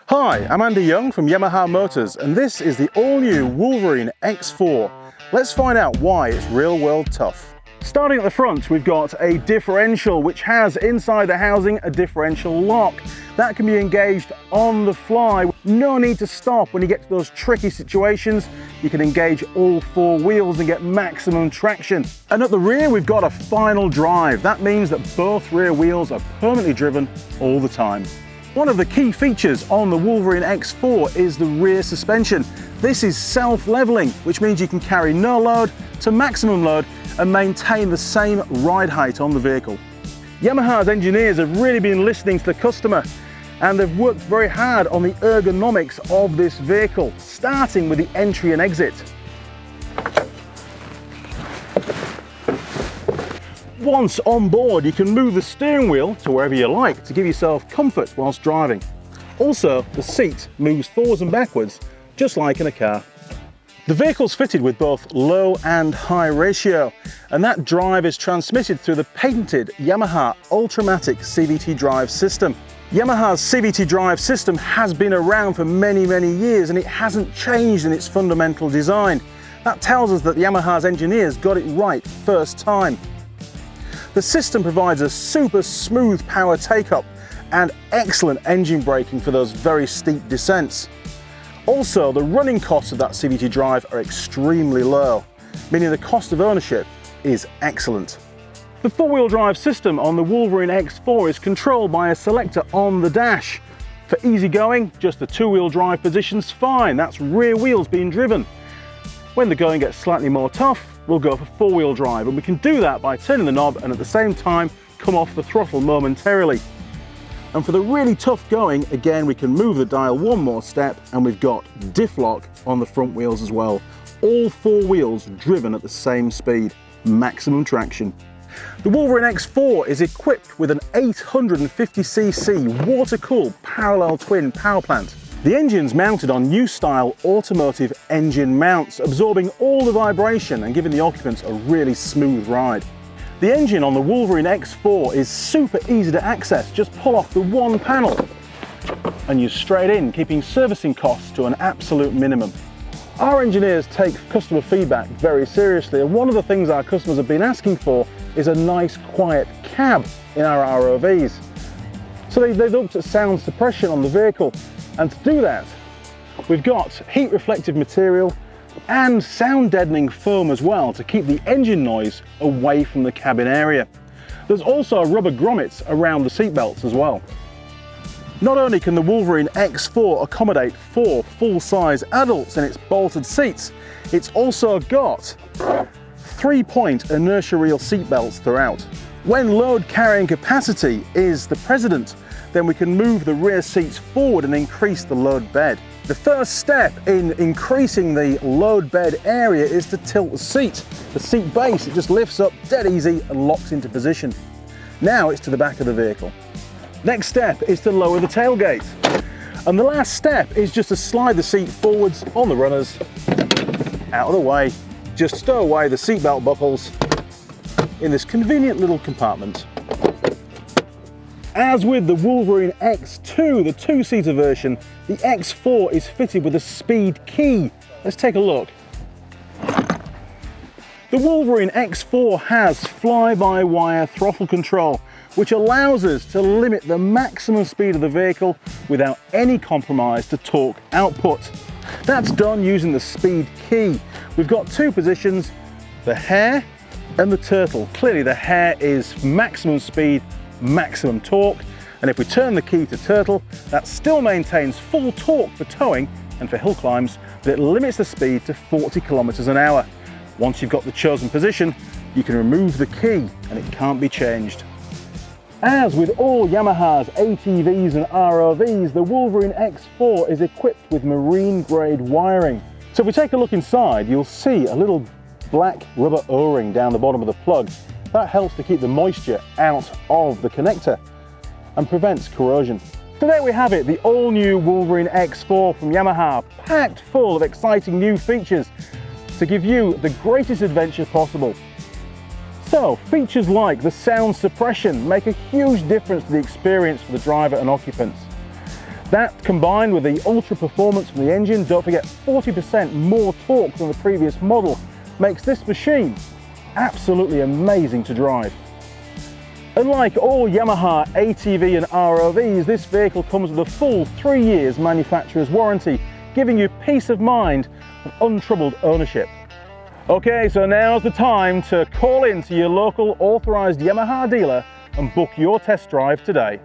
Hi, I'm Andy Young from Yamaha Motors, and this is the all-new Wolverine X4. Let's find out why it's real-world tough. Starting at the front, we've got a differential, which has inside the housing a differential lock. That can be engaged on the fly. No need to stop when you get to those tricky situations. You can engage all four wheels and get maximum traction. And at the rear, we've got a final drive. That means that both rear wheels are permanently driven all the time. One of the key features on the Wolverine X4 is the rear suspension. This is self-leveling, which means you can carry no load to maximum load and maintain the same ride height on the vehicle. Yamaha's engineers have really been listening to the customer, and they've worked very hard on the ergonomics of this vehicle, starting with the entry and exit. Once on board, you can move the steering wheel to wherever you like to give yourself comfort whilst driving. Also, the seat moves forwards and backwards, just like in a car. The vehicle's fitted with both low and high ratio, and that drive is transmitted through the patented Yamaha Ultramatic CVT drive system. Yamaha's CVT drive system has been around for many years, and it hasn't changed in its fundamental design. That tells us that Yamaha's engineers got it right first time. The system provides a super smooth power take-up and excellent engine braking for those very steep descents. Also, the running costs of that CVT drive are extremely low, meaning the cost of ownership is excellent. The four-wheel drive system on the Wolverine X4 is controlled by a selector on the dash. For easy going, just the two-wheel drive position's fine, that's rear wheels being driven. When the going gets slightly more tough, we'll go for four-wheel drive, and we can do that by turning the knob and at the same time come off the throttle momentarily. And for the really tough going, again, we can move the dial one more step, and we've got diff lock on the front wheels as well. All four wheels driven at the same speed, maximum traction. The Wolverine X4 is equipped with an 850cc water-cooled parallel twin power plant. The engine's mounted on new style automotive engine mounts, absorbing all the vibration and giving the occupants a really smooth ride. The engine on the Wolverine X4 is super easy to access. Just pull off the one panel and you're straight in, keeping servicing costs to an absolute minimum. Our engineers take customer feedback very seriously, and one of the things our customers have been asking for is a nice quiet cab in our ROVs. So they looked at sound suppression on the vehicle, and to do that, we've got heat reflective material and sound deadening foam as well to keep the engine noise away from the cabin area. There's also rubber grommets around the seatbelts as well. Not only can the Wolverine X4 accommodate 4 full-size adults in its bolted seats, it's also got 3-point inertia reel seatbelts throughout. When load carrying capacity is the precedent, then we can move the rear seats forward and increase the load bed. The first step in increasing the load bed area is to tilt the seat. The seat base, it just lifts up dead easy and locks into position. Now it's to the back of the vehicle. Next step is to lower the tailgate. And the last step is just to slide the seat forwards on the runners, out of the way. Just stow away the seatbelt buckles in this convenient little compartment. As with the Wolverine X2, the two-seater version, the X4 is fitted with a speed key. Let's take a look. The Wolverine X4 has fly-by-wire throttle control, which allows us to limit the maximum speed of the vehicle without any compromise to torque output. That's done using the speed key. We've got two positions, the hare and the turtle. Clearly the hare is maximum speed, maximum torque, and if we turn the key to turtle, that still maintains full torque for towing and for hill climbs, but it limits the speed to 40 kilometers an hour. Once you've got the chosen position, you can remove the key and it can't be changed. As with all Yamaha's ATVs and ROVs, the Wolverine X4 is equipped with marine grade wiring. So if we take a look inside, you'll see a little black rubber O-ring down the bottom of the plug. That helps to keep the moisture out of the connector and prevents corrosion. So there we have it, the all-new Wolverine X4 from Yamaha, packed full of exciting new features to give you the greatest adventure possible. So, features like the sound suppression make a huge difference to the experience for the driver and occupants. That combined with the ultra performance from the engine, don't forget 40% more torque than the previous model, makes this machine absolutely amazing to drive. Unlike all Yamaha ATV and ROVs, this vehicle comes with a full 3 years manufacturer's warranty, giving you peace of mind of untroubled ownership. Okay, so now's the time to call in to your local authorised Yamaha dealer and book your test drive today.